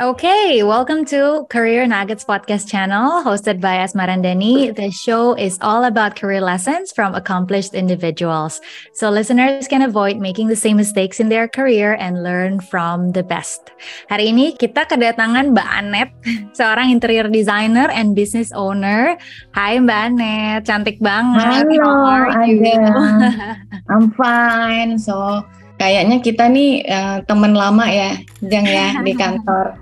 Okay, welcome to Career Nuggets podcast channel hosted by Asmarandani. The show is all about career lessons from accomplished individuals. So listeners can avoid making the same mistakes in their career and learn from the best. Hari ini kita kedatangan Mbak Anet, seorang interior designer and business owner. Hai Mbak Anet, cantik banget. Halo, How are you? I'm fine. So, kayaknya kita nih teman lama ya, Jang ya, di kantor.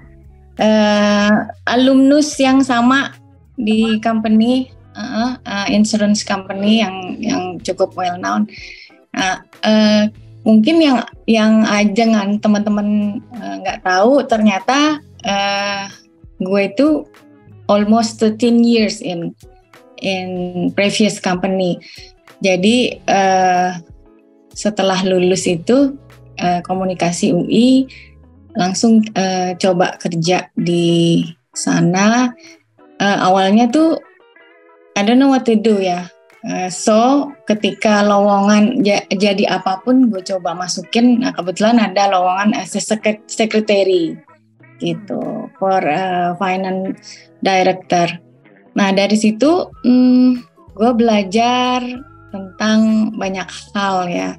Alumnus yang sama di company, insurance company yang cukup well known. Mungkin yang Ajeng teman-teman nggak tahu, ternyata gue itu almost 13 years in previous company. Jadi setelah lulus itu komunikasi UI langsung coba kerja di sana. Awalnya tuh I don't know what to do ya. So ketika lowongan jadi apapun gue coba masukin. Nah, kebetulan ada lowongan as a secretary gitu for finance director. Nah dari situ gue belajar tentang banyak hal ya.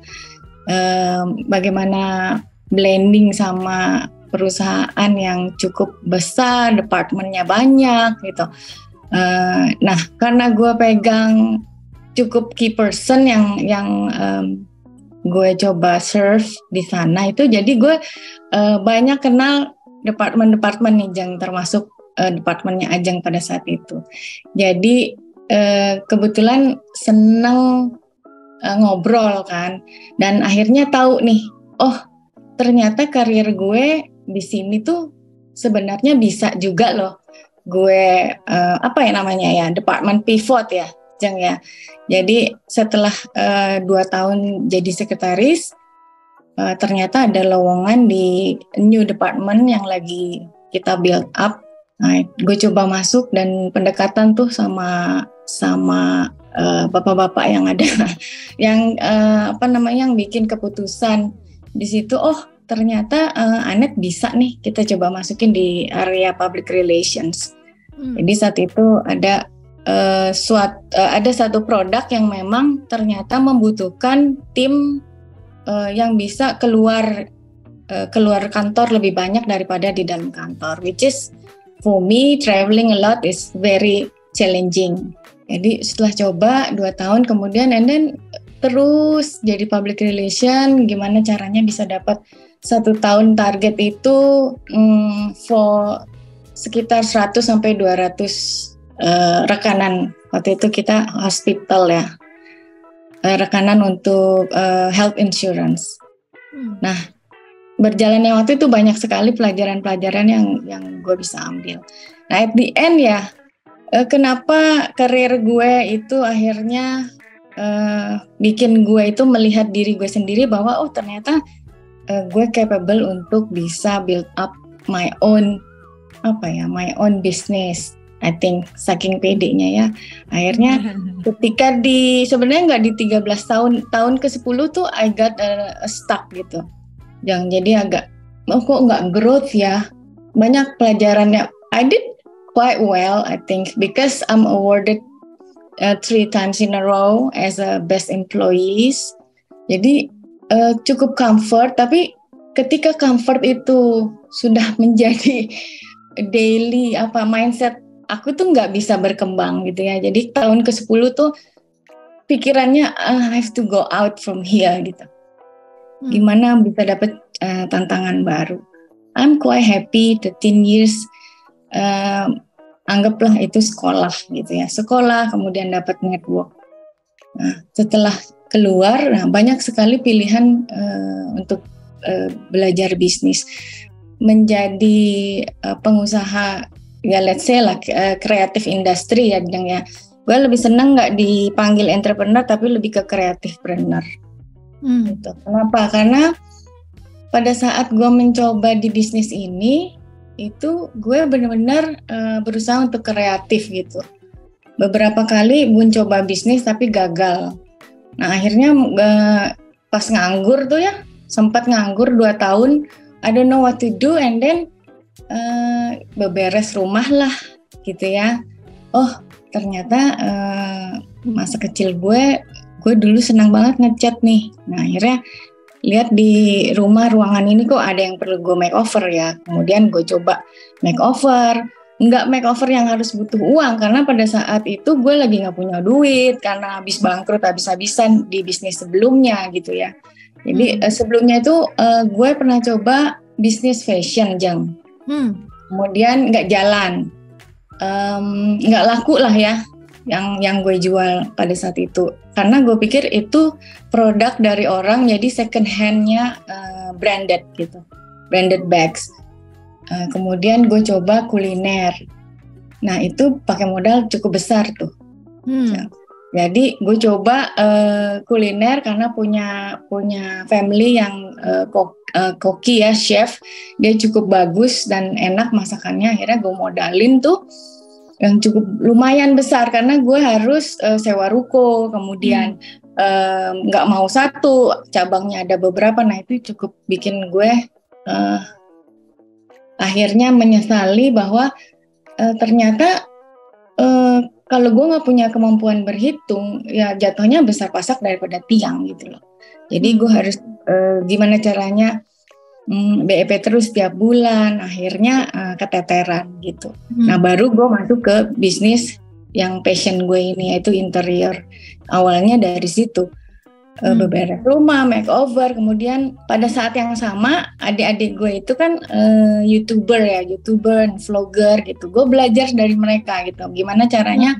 Bagaimana blending sama perusahaan yang cukup besar, departemennya banyak gitu. Nah, karena gue pegang cukup key person yang gue coba serve di sana itu, jadi gue banyak kenal departemen-departemen nih, Jang, termasuk departemennya Ajeng pada saat itu. Jadi kebetulan seneng ngobrol kan, dan akhirnya tahu nih, oh ternyata karir gue di sini tuh sebenarnya bisa juga loh. Gue department pivot ya, Jeng ya. Jadi setelah 2 tahun jadi sekretaris, ternyata ada lowongan di new department yang lagi kita build up. Nah, gue coba masuk dan pendekatan tuh sama bapak-bapak yang ada, yang yang bikin keputusan di situ. Oh ternyata Anet bisa nih, kita coba masukin di area public relations. Jadi saat itu ada satu produk yang memang ternyata membutuhkan tim yang bisa keluar kantor lebih banyak daripada di dalam kantor, which is for me traveling a lot is very challenging. Jadi setelah coba 2 tahun kemudian, and then terus jadi public relation, gimana caranya bisa dapat 1 tahun target itu for sekitar 100 sampai 200 rekanan. Waktu itu kita hospital ya, rekanan untuk health insurance. Nah, berjalannya waktu itu banyak sekali pelajaran-pelajaran yang gue bisa ambil. Nah, at the end ya, kenapa karir gue itu akhirnya bikin gue itu melihat diri gue sendiri bahwa oh ternyata gue capable untuk bisa build up my own business. I think saking pedenya ya, akhirnya ketika sebenarnya nggak di 13 tahun ke 10 tuh I got stuck gitu. Jadi agak kok nggak growth ya. Banyak pelajarannya. I did quite well I think because I'm awarded 3 times in a row as a best employees. Jadi cukup comfort, tapi ketika comfort itu sudah menjadi daily mindset, aku tuh nggak bisa berkembang gitu ya. Jadi tahun ke-10 tuh pikirannya I have to go out from here gitu. Gimana bisa dapat tantangan baru. I'm quite happy 13 years. Anggaplah itu sekolah gitu ya. Sekolah kemudian dapat network. Nah, setelah keluar, banyak sekali pilihan untuk belajar bisnis. Menjadi pengusaha ya let's say lah kreatif industri ya, Jeng ya. Gue lebih senang nggak dipanggil entrepreneur tapi lebih ke kreatifpreneur. Gitu. Kenapa? Karena pada saat gue mencoba di bisnis ini, itu gue benar-benar berusaha untuk kreatif gitu. Beberapa kali gue coba bisnis tapi gagal. Nah akhirnya pas nganggur tuh ya, sempat nganggur 2 tahun, I don't know what to do, and then beberes rumah lah gitu ya. Oh ternyata masa kecil gue dulu senang banget ngecat nih. Nah akhirnya lihat di rumah ruangan ini kok ada yang perlu gue makeover ya. Kemudian gue coba makeover. Nggak makeover yang harus butuh uang, karena pada saat itu gue lagi nggak punya duit karena habis bangkrut habis-habisan di bisnis sebelumnya gitu ya. Jadi sebelumnya itu gue pernah coba bisnis fashion, Jang. Kemudian nggak jalan, nggak laku lah ya yang gue jual pada saat itu, karena gue pikir itu produk dari orang, jadi second hand-nya branded gitu, branded bags. Kemudian gue coba kuliner, nah itu pakai modal cukup besar tuh. Jadi gue coba kuliner karena punya family yang koki ya, chef, dia cukup bagus dan enak masakannya. Akhirnya gue modalin tuh yang cukup lumayan besar, karena gue harus sewa ruko, kemudian nggak mau satu, cabangnya ada beberapa. Nah itu cukup bikin gue akhirnya menyesali bahwa ternyata kalau gue nggak punya kemampuan berhitung, ya jatuhnya besar pasak daripada tiang gitu loh. Jadi gue harus gimana caranya BEP terus tiap bulan, akhirnya keteteran gitu. Nah baru gue masuk ke bisnis yang passion gue ini, yaitu interior. Awalnya dari situ, beberes rumah, makeover. Kemudian pada saat yang sama adik-adik gue itu kan YouTuber, vlogger gitu. Gue belajar dari mereka gitu, gimana caranya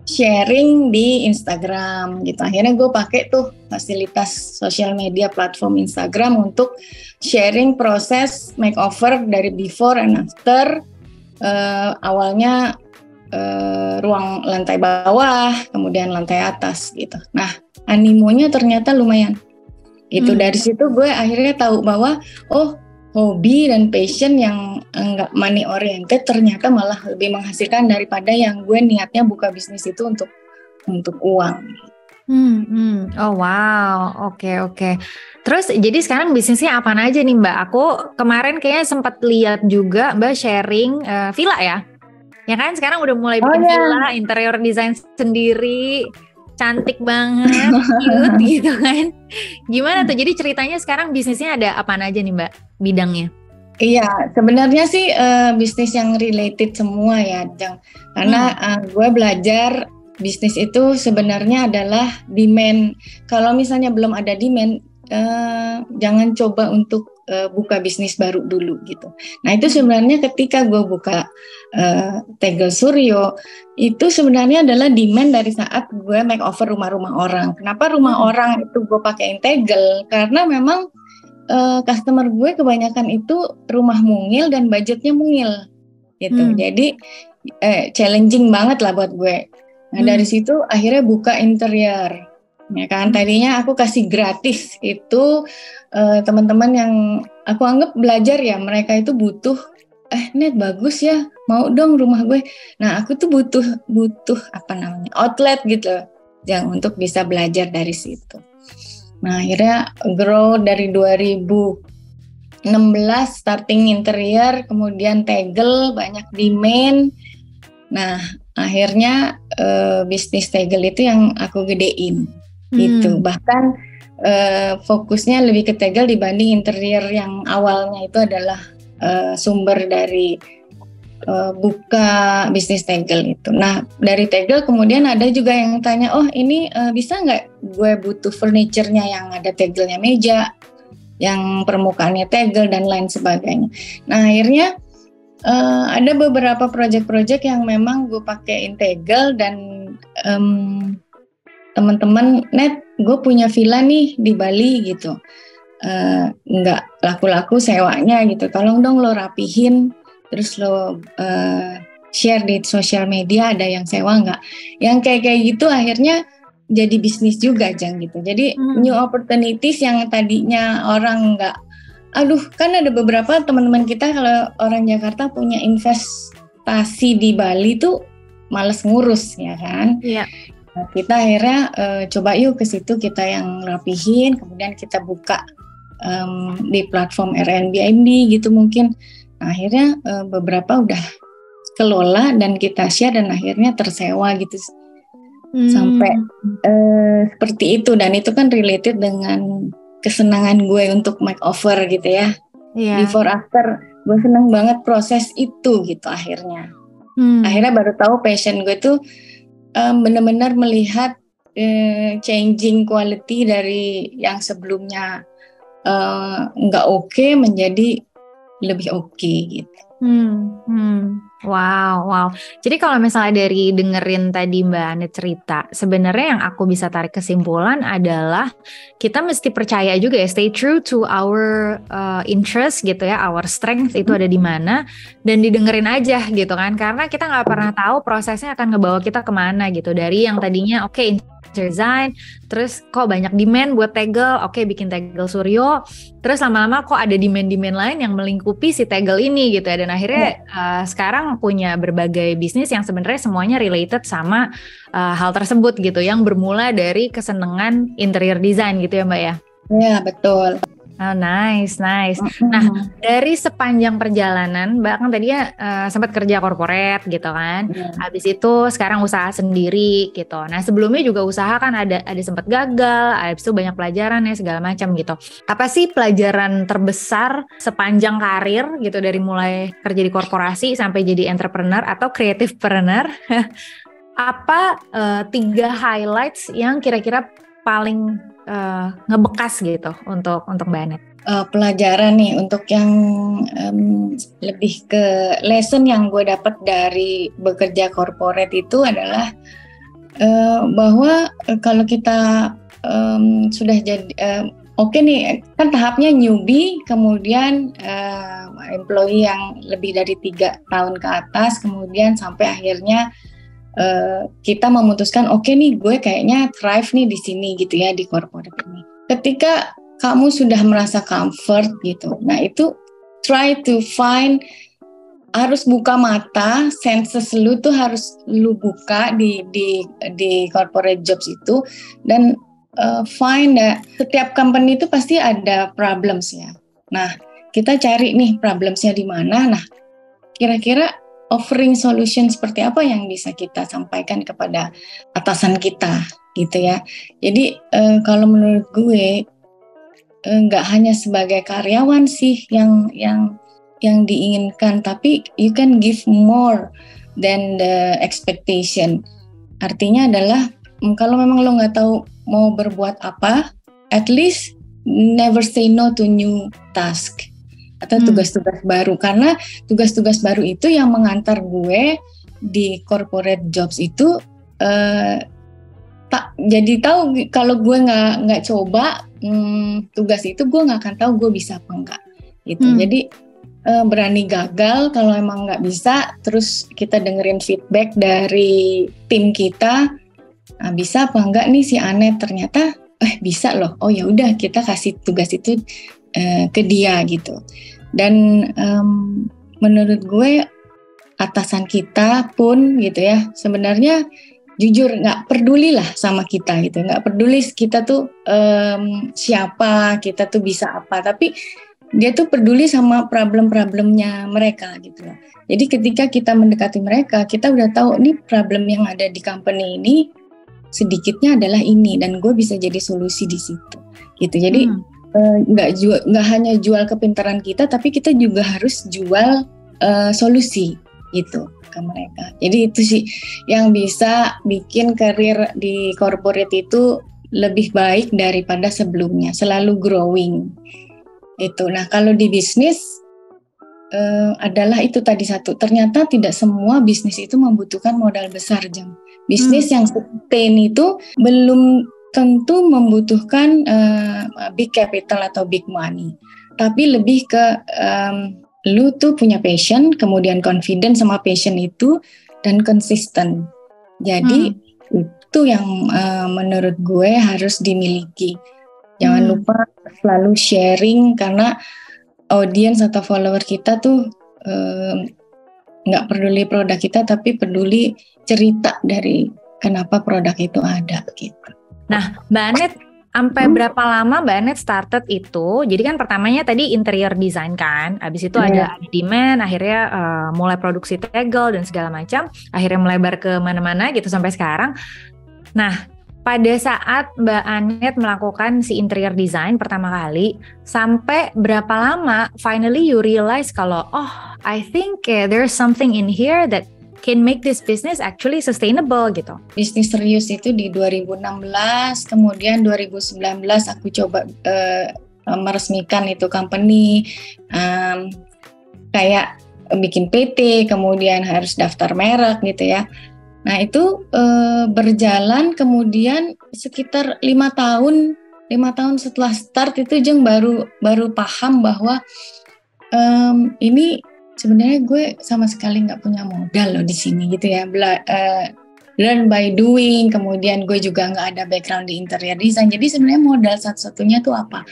sharing di Instagram gitu. Akhirnya gue pakai tuh fasilitas sosial media platform Instagram untuk sharing proses makeover dari before and after. Awalnya ruang lantai bawah, kemudian lantai atas gitu. Nah animonya ternyata lumayan. Itu dari situ gue akhirnya tahu bahwa hobi dan passion yang enggak money oriented ternyata malah lebih menghasilkan daripada yang gue niatnya buka bisnis itu untuk uang. Oh wow, oke. Terus jadi sekarang bisnisnya apa aja nih Mbak? Aku kemarin kayaknya sempat lihat juga Mbak sharing villa ya? Ya kan sekarang udah mulai bikin villa, interior design sendiri, cantik banget, cute gitu kan. Gimana tuh? Jadi ceritanya sekarang bisnisnya ada apa aja nih Mbak bidangnya? Iya, sebenarnya sih bisnis yang related semua ya, Jang. Karena gue belajar bisnis itu sebenarnya adalah demand. Kalau misalnya belum ada demand, jangan coba untuk buka bisnis baru dulu gitu. Nah itu sebenarnya ketika gue buka Tegel Suryo, itu sebenarnya adalah demand dari saat gue makeover rumah-rumah orang. Kenapa rumah orang itu gue pakein tegel? Karena memang customer gue kebanyakan itu rumah mungil dan budgetnya mungil gitu. Jadi challenging banget lah buat gue. Nah dari situ akhirnya buka interior. Ya kan, tadinya aku kasih gratis itu teman-teman yang aku anggap belajar ya, mereka itu butuh net bagus ya, mau dong rumah gue. Nah aku tuh butuh outlet gitu yang untuk bisa belajar dari situ. Nah akhirnya grow dari 2016 starting interior, kemudian tegel, banyak demand. Nah akhirnya bisnis tegel itu yang aku gedein gitu. Bahkan fokusnya lebih ke tegel dibanding interior yang awalnya itu adalah sumber dari buka bisnis tegel itu. Nah dari tegel kemudian ada juga yang tanya, ini bisa nggak gue butuh furniture-nya yang ada tegelnya meja, yang permukaannya tegel dan lain sebagainya. Nah akhirnya ada beberapa project-project yang memang gue pakein tegel dan teman-teman, Net, gue punya villa nih di Bali gitu, nggak laku-laku sewanya gitu, tolong dong lo rapihin, terus lo share di sosial media, ada yang sewa nggak? Yang kayak gitu akhirnya jadi bisnis juga, Jang gitu. Jadi new opportunities yang tadinya orang nggak, kan ada beberapa teman-teman kita kalau orang Jakarta punya investasi di Bali tuh males ngurus ya kan? Iya. Nah, kita akhirnya coba yuk ke situ, kita yang rapihin, kemudian kita buka di platform Airbnb gitu mungkin. Nah, akhirnya beberapa udah kelola dan kita share dan akhirnya tersewa gitu sampai seperti itu, dan itu kan related dengan kesenangan gue untuk makeover gitu ya. Before after gue seneng banget proses itu gitu akhirnya. Akhirnya baru tahu passion gue tuh benar-benar melihat changing quality dari yang sebelumnya nggak oke menjadi lebih oke gitu. Wow. Jadi kalau misalnya dari dengerin tadi Mbak Anet cerita, sebenarnya yang aku bisa tarik kesimpulan adalah kita mesti percaya juga ya, stay true to our interest gitu ya, our strength itu ada di mana, dan didengerin aja gitu kan, karena kita nggak pernah tahu prosesnya akan ngebawa kita kemana gitu. Dari yang tadinya design, terus kok banyak demand buat tegel, bikin tegel Suryo, terus lama-lama kok ada demand-demand lain yang melingkupi si tegel ini gitu ya, dan akhirnya sekarang punya berbagai bisnis yang sebenarnya semuanya related sama hal tersebut gitu, yang bermula dari kesenangan interior design gitu ya Mbak ya? Ya betul. Oh, nice. Nah, dari sepanjang perjalanan, Mbak kan tadi ya sempat kerja corporate gitu kan. Habis itu sekarang usaha sendiri gitu. Nah, sebelumnya juga usaha kan ada sempat gagal, habis itu banyak pelajaran ya segala macam gitu. Apa sih pelajaran terbesar sepanjang karir gitu, dari mulai kerja di korporasi sampai jadi entrepreneur atau creativepreneur? Apa 3 highlights yang kira-kira paling ngebekas gitu untuk Mbak Anet? Pelajaran nih untuk yang lebih ke lesson yang gue dapat dari bekerja corporate itu adalah bahwa kalau kita sudah jadi oke nih, kan tahapnya newbie, kemudian employee yang lebih dari 3 tahun ke atas, kemudian sampai akhirnya kita memutuskan oke nih gue kayaknya thrive nih di sini gitu ya, di corporate ini. Ketika kamu sudah merasa comfort gitu, nah itu try to find, harus buka mata, senses lu tuh harus lu buka di corporate jobs itu, dan find that setiap company itu pasti ada problems ya. Nah kita cari nih problemsnya di mana. Nah kira-kira offering solution seperti apa yang bisa kita sampaikan kepada atasan kita gitu ya. Jadi kalau menurut gue nggak hanya sebagai karyawan sih yang diinginkan, tapi you can give more than the expectation. Artinya adalah kalau memang lo nggak tahu mau berbuat apa, at least never say no to new task atau tugas-tugas baru, karena tugas-tugas baru itu yang mengantar gue di corporate jobs itu jadi tahu kalau gue nggak coba tugas itu, gue nggak akan tahu gue bisa apa enggak gitu. Jadi berani gagal kalau emang nggak bisa, terus kita dengerin feedback dari tim kita, nah, bisa apa enggak nih si Anet, ternyata bisa loh, oh ya udah kita kasih tugas itu ke dia gitu. Dan menurut gue atasan kita pun gitu ya, sebenarnya jujur nggak peduli lah sama kita gitu, nggak peduli kita tuh siapa, kita tuh bisa apa, tapi dia tuh peduli sama problem-problemnya mereka gitu loh. Jadi ketika kita mendekati mereka, kita udah tahu nih problem yang ada di company ini sedikitnya adalah ini, dan gue bisa jadi solusi di situ gitu. Jadi nggak hanya jual kepintaran kita, tapi kita juga harus jual solusi gitu ke mereka. Jadi itu sih yang bisa bikin karir di corporate itu lebih baik daripada sebelumnya, selalu growing itu. Nah kalau di bisnis adalah itu tadi satu, ternyata tidak semua bisnis itu membutuhkan modal besar, Jam. Bisnis yang sustain itu belum tentu membutuhkan big capital atau big money, tapi lebih ke lu tuh punya passion, kemudian confident sama passion itu, dan konsisten. Jadi itu yang menurut gue harus dimiliki. Jangan lupa selalu sharing, karena audiens atau follower kita tuh nggak peduli produk kita, tapi peduli cerita dari kenapa produk itu ada gitu. Nah, Mbak Anet, Sampai berapa lama Mbak Anet started itu? Jadi kan pertamanya tadi interior design kan, abis itu ada demand, akhirnya mulai produksi tegel dan segala macam, akhirnya melebar ke mana-mana gitu sampai sekarang. Nah, pada saat Mbak Anet melakukan si interior design pertama kali, sampai berapa lama finally you realize kalau I think there's something in here that can make this business actually sustainable gitu. Bisnis serius itu di 2016, kemudian 2019 aku coba meresmikan itu company, kayak bikin PT, kemudian harus daftar merek gitu ya. Nah itu berjalan, kemudian sekitar 5 tahun setelah start itu Jeng baru paham bahwa ini sebenarnya gue sama sekali nggak punya modal loh di sini gitu ya. Learn by doing, kemudian gue juga nggak ada background di interior design. Jadi sebenarnya modal satu-satunya tuh apa?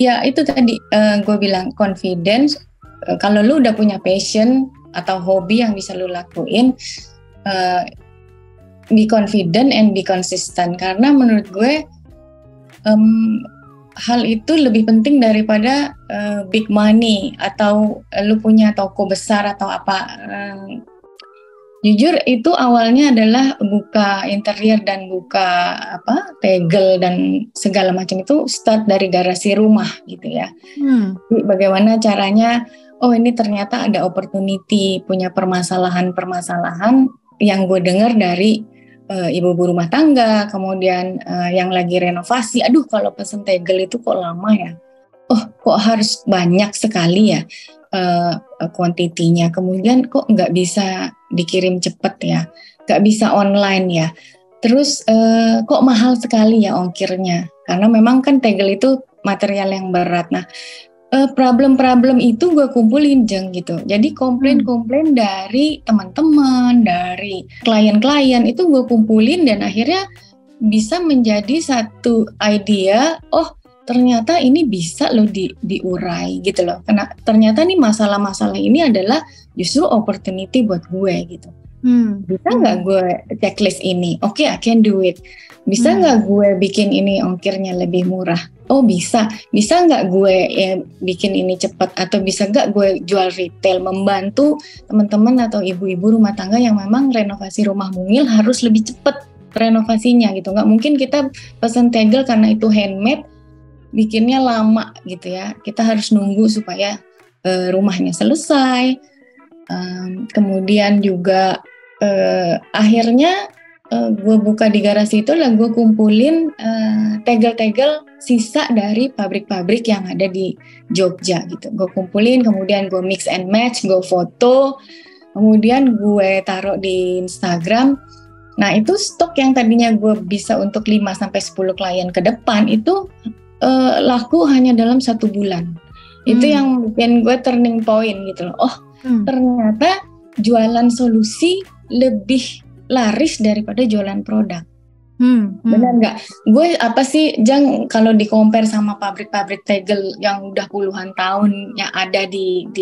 Ya itu tadi gue bilang confidence. Kalau lu udah punya passion atau hobi yang bisa lu lakuin, be confident and be consistent. Karena menurut gue hal itu lebih penting daripada big money atau lu punya toko besar atau apa. Jujur itu awalnya adalah buka interior dan buka tegel dan segala macam itu start dari garasi rumah gitu ya. Jadi bagaimana caranya? Oh ini ternyata ada opportunity, punya permasalahan yang gue dengar dari ibu-ibu rumah tangga, kemudian yang lagi renovasi, aduh kalau pesen tegel itu kok lama ya, kok harus banyak sekali ya kuantitinya, kemudian kok nggak bisa dikirim cepet ya, nggak bisa online ya, terus kok mahal sekali ya ongkirnya, karena memang kan tegel itu material yang berat. Nah problem-problem itu gue kumpulin Jeng gitu. Jadi komplain-komplain dari teman-teman, dari klien-klien itu gue kumpulin dan akhirnya bisa menjadi satu idea, ternyata ini bisa loh diurai gitu loh. Karena ternyata nih masalah-masalah ini adalah justru opportunity buat gue gitu. Bisa nggak gue checklist ini? Oke, I can do it. Bisa nggak gue bikin ini ongkirnya lebih murah? Oh bisa. Bisa nggak gue bikin ini cepat? Atau bisa nggak gue jual retail, membantu teman-teman atau ibu-ibu rumah tangga yang memang renovasi rumah mungil harus lebih cepat renovasinya gitu. Nggak mungkin kita pesan tegel karena itu handmade, bikinnya lama gitu ya. Kita harus nunggu supaya rumahnya selesai. Kemudian juga akhirnya gue buka di garasi itu lah gue kumpulin tegel-tegel sisa dari pabrik-pabrik yang ada di Jogja gitu. Gue kumpulin, kemudian gue mix and match, gue foto, kemudian gue taruh di Instagram. Nah itu stok yang tadinya gue bisa untuk 5-10 klien ke depan itu laku hanya dalam 1 bulan. Itu yang bikin gue turning point gitu loh. Ternyata jualan solusi lebih laris daripada jualan produk. Benar nggak? Gue apa sih Jang kalau di compare sama pabrik-pabrik tegel yang udah puluhan tahun yang ada di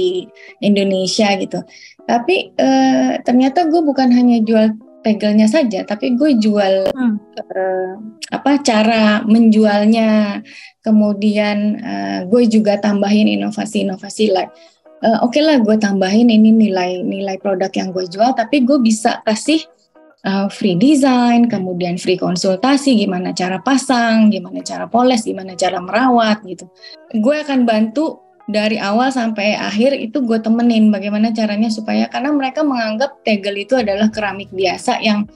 Indonesia gitu. Tapi ternyata gue bukan hanya jual tegelnya saja, tapi gue jual cara menjualnya. Kemudian gue juga tambahin inovasi-inovasi like oke lah gue tambahin ini nilai produk yang gue jual, tapi gue bisa kasih free design, kemudian free konsultasi, gimana cara pasang, gimana cara poles, gimana cara merawat gitu. Gue akan bantu dari awal sampai akhir itu gue temenin bagaimana caranya supaya, karena mereka menganggap tegel itu adalah keramik biasa yang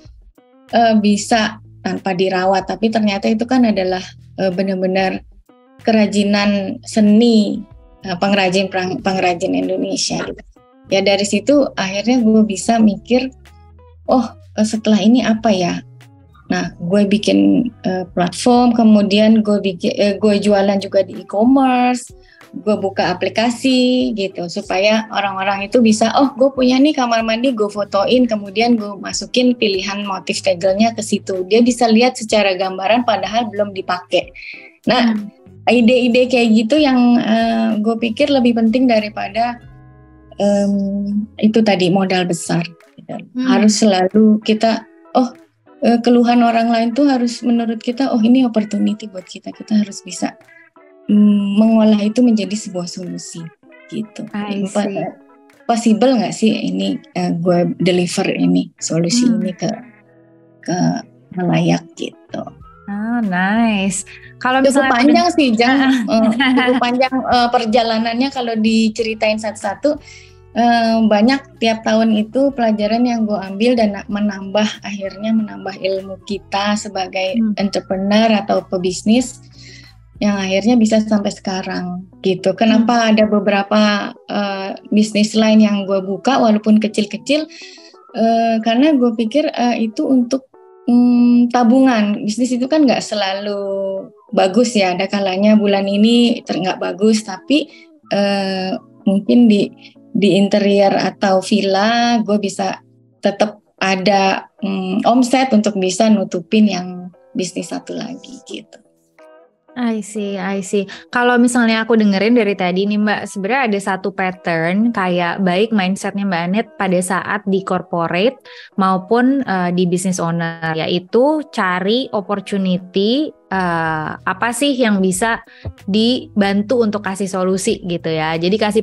bisa tanpa dirawat, tapi ternyata itu kan adalah benar-benar kerajinan seni pengrajin Indonesia gitu. Ya dari situ akhirnya gue bisa mikir, setelah ini apa ya? Nah, gue bikin platform, kemudian gue jualan juga di e-commerce, gue buka aplikasi gitu supaya orang-orang itu bisa, gue punya nih kamar mandi, gue fotoin, kemudian gue masukin pilihan motif tegelnya ke situ. Dia bisa lihat secara gambaran padahal belum dipakai. Nah, ide-ide kayak gitu yang gue pikir lebih penting daripada itu tadi modal besar. Harus selalu kita keluhan orang lain tuh harus menurut kita, oh ini opportunity buat kita harus bisa mengolah itu menjadi sebuah solusi gitu. Possible nggak sih ini gue deliver ini solusi ini ke layak gitu. Oh, nice. Kalau cukup panjang sih, cukup panjang perjalanannya kalau diceritain satu-satu. Banyak tiap tahun itu pelajaran yang gue ambil dan akhirnya menambah ilmu kita sebagai entrepreneur atau pebisnis yang akhirnya bisa sampai sekarang gitu. Kenapa ada beberapa bisnis lain yang gue buka walaupun kecil-kecil, karena gue pikir itu untuk tabungan. Bisnis itu kan nggak selalu bagus ya, ada kalanya bulan ini nggak bagus, tapi mungkin di interior atau villa gue bisa tetap ada omset untuk bisa nutupin yang bisnis satu lagi gitu. I see. Kalau misalnya aku dengerin dari tadi nih Mbak, sebenarnya ada satu pattern kayak baik mindsetnya Mbak Anet pada saat di corporate maupun di business owner, yaitu cari opportunity, apa sih yang bisa dibantu untuk kasih solusi gitu ya. Jadi kasih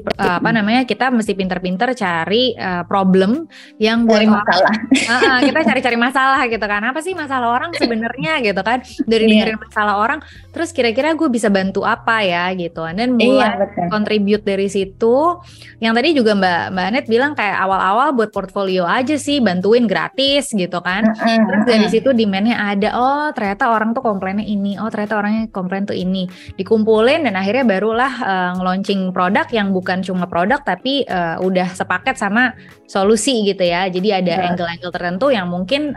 kita mesti pinter-pinter cari problem yang cari masalah. Kita cari masalah gitu kan. Apa sih masalah orang sebenarnya gitu kan. Dari dengerin masalah orang, terus kira-kira gue bisa bantu apa ya gitu. Dan mulai contribute dari situ. Yang tadi juga Mbak Anet bilang kayak awal-awal buat portfolio aja sih, bantuin gratis gitu kan. Terus dari situ demand-nya ada, oh ternyata orang tuh komplainnya ini, oh ternyata orangnya komplain tuh ini, dikumpulin dan akhirnya barulah nge-launching produk yang bukan cuma produk tapi udah sepaket sama solusi gitu ya. Jadi ada angle-angle tertentu yang mungkin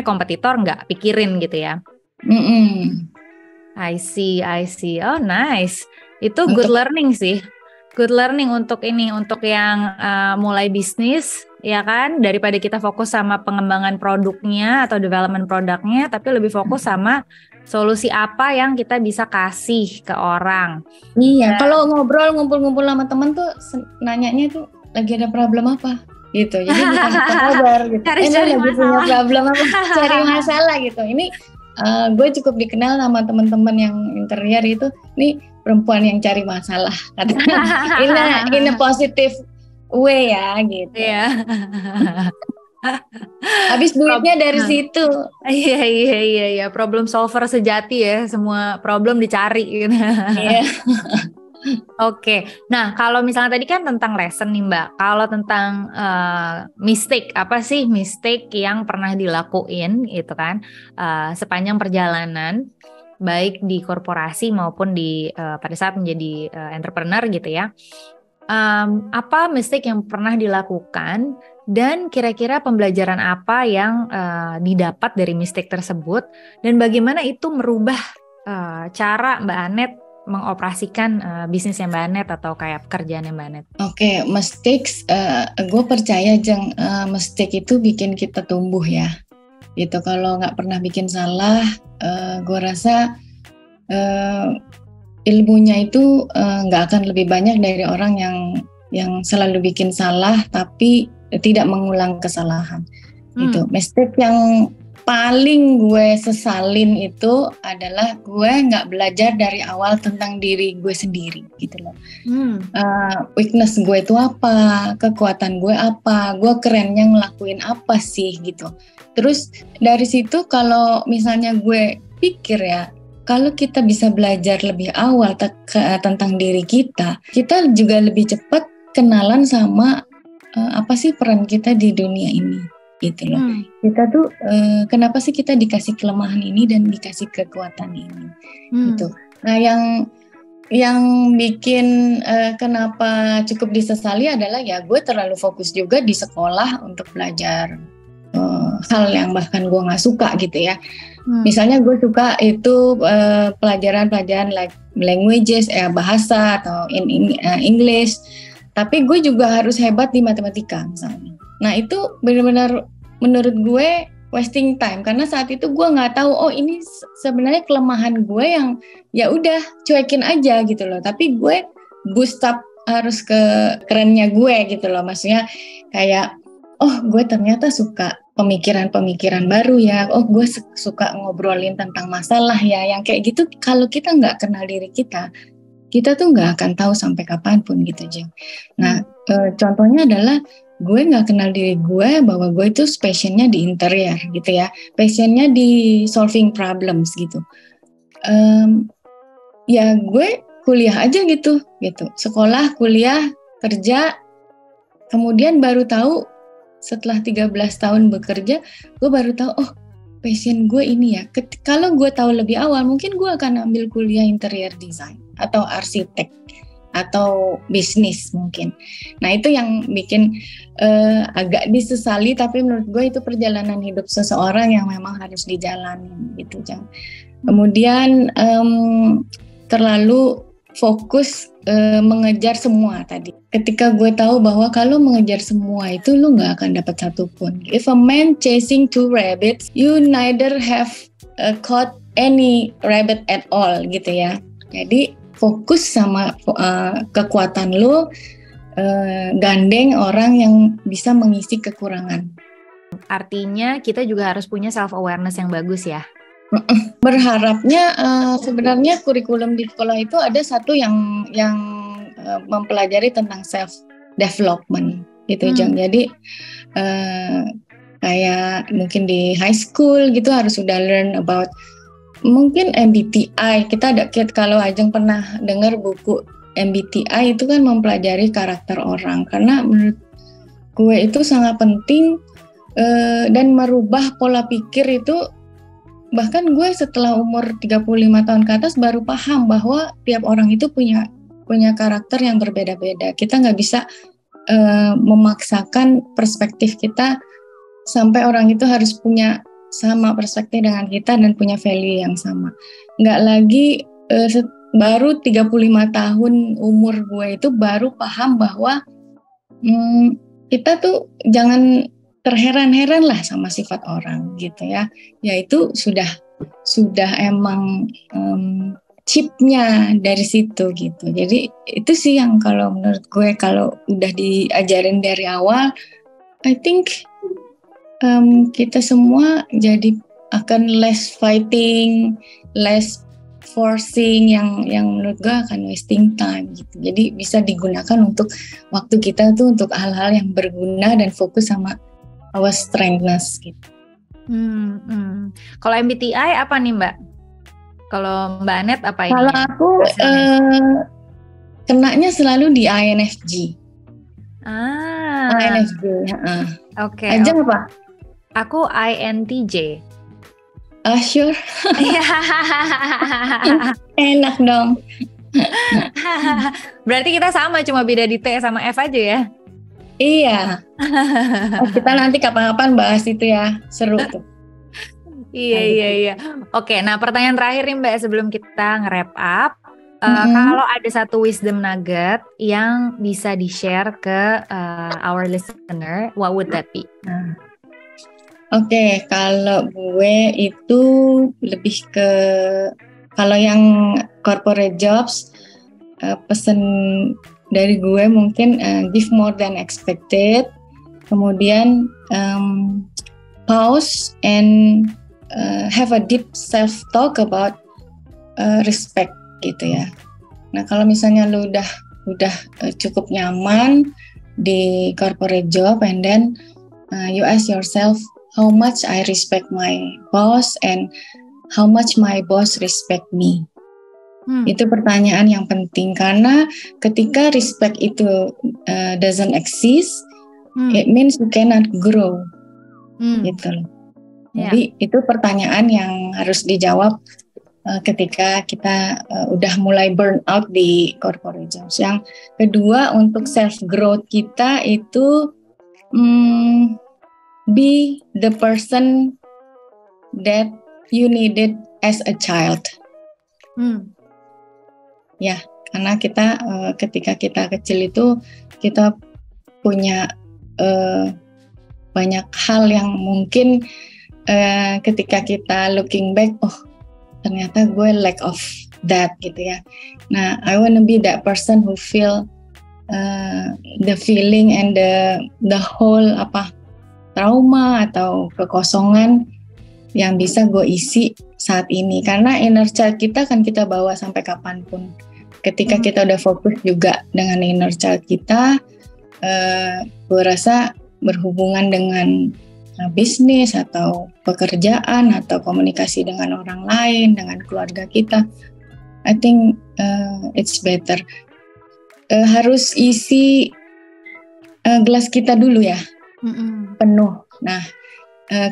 kompetitor nggak pikirin gitu ya. I see. Oh nice, itu good learning sih. Good learning untuk yang mulai bisnis ya kan, daripada kita fokus sama pengembangan produknya atau development produknya, tapi lebih fokus sama solusi apa yang kita bisa kasih ke orang. Iya, kalau ngobrol ngumpul-ngumpul sama temen tuh nanyanya tuh lagi ada problem apa gitu. Jadi bukan kabar gitu. Cari lagi masalah. Punya problem apa? Cari masalah gitu. Ini gue cukup dikenal sama teman-teman yang interior itu, nih perempuan yang cari masalah. Katanya in a positive way ya gitu. Iya. Habis duitnya dari situ. Iya, problem solver sejati ya, semua problem dicari gitu. Iya. Oke, nah kalau misalnya tadi kan tentang lesson nih Mbak, kalau tentang mistake, apa sih mistake yang pernah dilakuin gitu kan sepanjang perjalanan, baik di korporasi maupun di pada saat menjadi entrepreneur gitu ya. Apa mistake yang pernah dilakukan dan kira-kira pembelajaran apa yang didapat dari mistake tersebut dan bagaimana itu merubah cara Mbak Anet mengoperasikan bisnisnya Mbak Anet atau kayak pekerjaannya Mbak Anet? Oke, mistakes, gue percaya mistake itu bikin kita tumbuh ya. Gitu, kalau nggak pernah bikin salah, gue rasa ilmunya itu nggak akan lebih banyak dari orang yang selalu bikin salah tapi tidak mengulang kesalahan. Gitu. Mistake yang paling gue sesalin itu adalah gue nggak belajar dari awal tentang diri gue sendiri gitu loh. Weakness gue itu apa, kekuatan gue apa, gue kerennya ngelakuin apa sih gitu. Terus dari situ kalau misalnya gue pikir ya, kalau kita bisa belajar lebih awal tentang diri kita juga lebih cepat kenalan sama apa sih peran kita di dunia ini. Gitu loh. Kita tuh kenapa sih kita dikasih kelemahan ini dan dikasih kekuatan ini gitu. Nah yang bikin kenapa cukup disesali adalah ya gue terlalu fokus juga di sekolah untuk belajar hal yang bahkan gue nggak suka gitu ya. Misalnya gue suka itu pelajaran like languages, bahasa atau English, tapi gue juga harus hebat di matematika misalnya. Nah itu benar-benar menurut gue wasting time karena saat itu gue nggak tahu ini sebenarnya kelemahan gue yang ya udah cuekin aja gitu loh. Tapi gue boost up harus ke kerennya gue gitu loh. Maksudnya kayak oh gue ternyata suka pemikiran-pemikiran baru ya, oh gue suka ngobrolin tentang masalah ya, yang kayak gitu. Kalau kita nggak kenal diri kita tuh nggak akan tahu sampai kapanpun gitu, Jeng. Nah, contohnya adalah gue nggak kenal diri gue bahwa gue itu passionnya di interior gitu ya, passionnya di solving problems gitu. Ya gue kuliah aja gitu, sekolah, kuliah, kerja, kemudian baru tahu setelah 13 tahun bekerja, gue baru tahu, oh passion gue ini ya. Kalau gue tahu lebih awal, mungkin gue akan ambil kuliah interior design atau arsitek atau bisnis mungkin. Nah itu yang bikin agak disesali, tapi menurut gue itu perjalanan hidup seseorang yang memang harus dijalani gitu, Jang. Kemudian terlalu fokus mengejar semua tadi. Ketika gue tahu bahwa kalau mengejar semua itu lu nggak akan dapat satupun. If a man chasing 2 rabbits, you neither have caught any rabbit at all gitu ya. Jadi fokus sama kekuatan lu, gandeng orang yang bisa mengisi kekurangan. Artinya kita juga harus punya self awareness yang bagus ya. Berharapnya sebenarnya kurikulum di sekolah itu ada satu yang mempelajari tentang self development gitu, Jang. Jadi kayak mungkin di high school gitu harus sudah learn about mungkin MBTI. Kalau Ajeng pernah dengar buku MBTI itu kan mempelajari karakter orang, karena menurut gue itu sangat penting dan merubah pola pikir itu. Bahkan gue setelah umur 35 tahun ke atas baru paham bahwa tiap orang itu punya karakter yang berbeda-beda. Kita nggak bisa memaksakan perspektif kita sampai orang itu harus punya sama perspektif dengan kita dan punya value yang sama. Nggak lagi baru 35 tahun umur gue itu baru paham bahwa kita tuh jangan terheran-heran lah sama sifat orang gitu ya. Ya itu sudah emang chipnya dari situ gitu. Jadi itu sih yang kalau menurut gue kalau udah diajarin dari awal, I think kita semua jadi akan less fighting, less forcing yang menurut gue akan wasting time gitu. Jadi bisa digunakan untuk waktu kita tuh untuk hal-hal yang berguna dan fokus sama our strengthness gitu. Kalau MBTI apa nih Mbak? Kalau Mbak Anet apa ini? Kalau aku kenanya selalu di INFJ. INFJ. Oke. Ajeng apa? Aku INTJ. Sure. Enak dong. Berarti kita sama, cuma beda di T sama F aja ya? Iya. Kita nanti kapan-kapan bahas itu ya, seru tuh. Iya. Oke, nah pertanyaan terakhir nih Mbak sebelum kita nge-wrap up. Kalau ada satu wisdom nugget yang bisa di-share ke our listener, what would that be? Oke, kalau gue itu lebih ke, kalau yang corporate jobs, pesan dari gue mungkin give more than expected, kemudian pause and have a deep self-talk about respect gitu ya. Nah kalau misalnya lu udah cukup nyaman di corporate job and then you ask yourself how much I respect my boss and how much my boss respect me. Itu pertanyaan yang penting karena ketika respect itu doesn't exist, it means you cannot grow, gitu loh. Jadi itu pertanyaan yang harus dijawab ketika kita udah mulai burn out di corporate jobs. Yang kedua untuk self growth kita itu be the person that you needed as a child. Ya, karena kita ketika kita kecil itu kita punya banyak hal yang mungkin ketika kita looking back, oh ternyata gue lack of that gitu ya. Nah, I wanna be that person who feel the feeling and the whole trauma atau kekosongan yang bisa gue isi saat ini. Karena inner child kita kan kita bawa sampai kapanpun. Ketika kita udah fokus juga dengan inner child kita, gue rasa berhubungan dengan bisnis atau pekerjaan atau komunikasi dengan orang lain, dengan keluarga kita, I think it's better. Harus isi gelas kita dulu ya, penuh. Nah,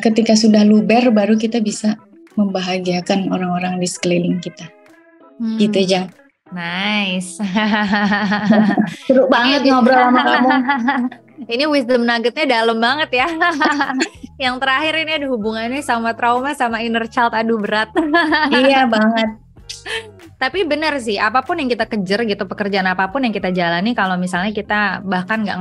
ketika sudah luber, baru kita bisa membahagiakan orang-orang di sekeliling kita. Gitu aja. Nice. Seru banget ngobrol sama kamu. Ini wisdom nuggetnya dalam banget ya. Yang terakhir ini ada hubungannya sama trauma, sama inner child. Aduh, berat. Iya banget. Tapi benar sih, apapun yang kita kejar gitu, pekerjaan apapun yang kita jalani, kalau misalnya kita bahkan nggak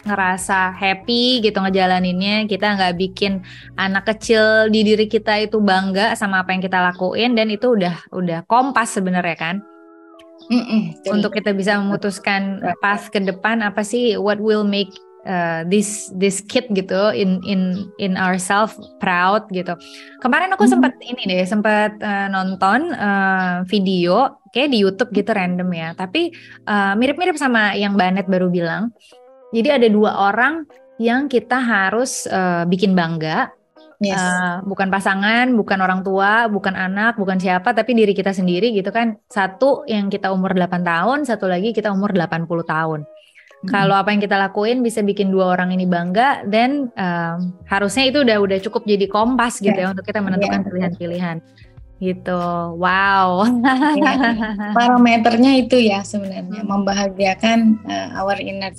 ngerasa happy gitu ngejalaninnya, kita nggak bikin anak kecil di diri kita itu bangga sama apa yang kita lakuin, dan itu udah kompas sebenarnya kan. Untuk kita bisa memutuskan path ke depan, apa sih what will make this kid gitu in ourselves proud gitu. Kemarin aku sempat nonton video kayak di YouTube gitu random ya, tapi mirip-mirip sama yang Mbak Anet baru bilang. Jadi ada 2 orang yang kita harus bikin bangga. Yes. Bukan pasangan, bukan orang tua, bukan anak, bukan siapa, tapi diri kita sendiri gitu kan. Satu yang kita umur 8 tahun, satu lagi kita umur 80 tahun. Kalau apa yang kita lakuin bisa bikin 2 orang ini bangga, dan harusnya itu udah cukup jadi kompas gitu ya untuk kita menentukan pilihan-pilihan gitu. Wow. Parameternya itu ya sebenarnya membahagiakan our inner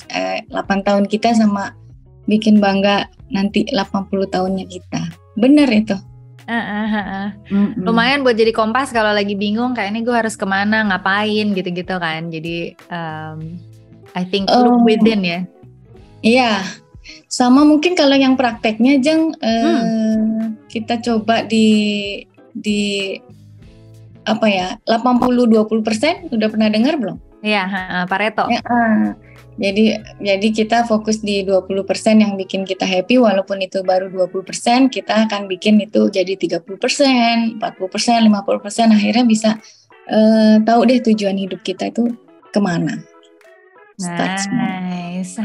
8 tahun kita sama bikin bangga nanti 80 tahunnya kita. Bener itu. Lumayan buat jadi kompas kalau lagi bingung kayak ini gue harus kemana, ngapain gitu-gitu kan. Jadi I think look within ya. Iya. Sama mungkin kalau yang prakteknya Jeng, kita coba di apa ya, 80-20%, udah pernah dengar belum? Iya, Pareto. Ya, jadi kita fokus di 20% yang bikin kita happy, walaupun itu baru 20%, kita akan bikin itu jadi 30%, 40%, 50%, akhirnya bisa tahu deh tujuan hidup kita itu kemana. Nice.